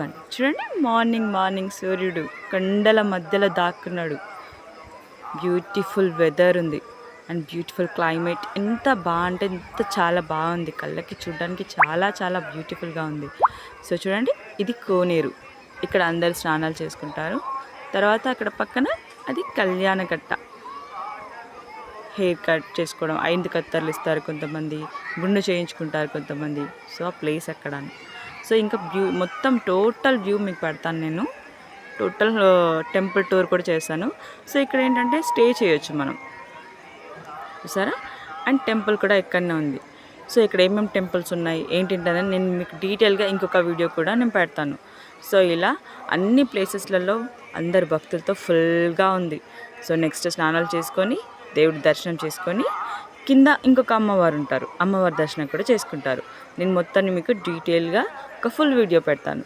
One. చూడండి, morning morning సూర్యుడు కొండల మధ్యలో దాక్కున్నాడు. బ్యూటిఫుల్ వెదర్ ఉంది అండ్ బ్యూటిఫుల్ క్లైమేట్. ఎంత బాగుంటే ఎంత చాలా బాగుంది, కళ్ళకి చూడడానికి చాలా చాలా బ్యూటిఫుల్గా ఉంది. సో చూడండి, ఇది కోనేరు. ఇక్కడ అందరు స్నానాలు చేసుకుంటారు. తర్వాత అక్కడ పక్కన అది కళ్యాణకట్ట. హెయిర్ కట్ చేసుకోవడం, 5 కత్తర్లు ఇస్తారు కొంతమంది, గుండు చేయించుకుంటారు కొంతమంది. సో ఆ ప్లేస్ అక్కడ. సో ఇంకా మొత్తం టోటల్ వ్యూ మీకు పెడతాను నేను. టోటల్ టెంపుల్ టూర్ కూడా చేస్తాను. సో ఇక్కడ ఏంటంటే స్టే చేయొచ్చు మనం, చూసారా. అండ్ టెంపుల్ కూడా ఇక్కడనే ఉంది. సో ఇక్కడ ఏమేమి టెంపుల్స్ ఉన్నాయి ఏంటింటదని నేను మీకు డీటెయిల్గా ఇంకొక వీడియో కూడా నేను పెడతాను. సో ఇలా అన్ని ప్లేసెస్లలో అందరు భక్తులతో ఫుల్గా ఉంది. సో నెక్స్ట్ స్నానాలు చేసుకొని దేవుడి దర్శనం చేసుకొని కింద ఇంకొక అమ్మవారు ఉంటారు, అమ్మవారి దర్శనం కూడా చేసుకుంటారు. నేను మొత్తాన్ని మీకు డీటెయిల్గా ఒక ఫుల్ వీడియో పెడతాను.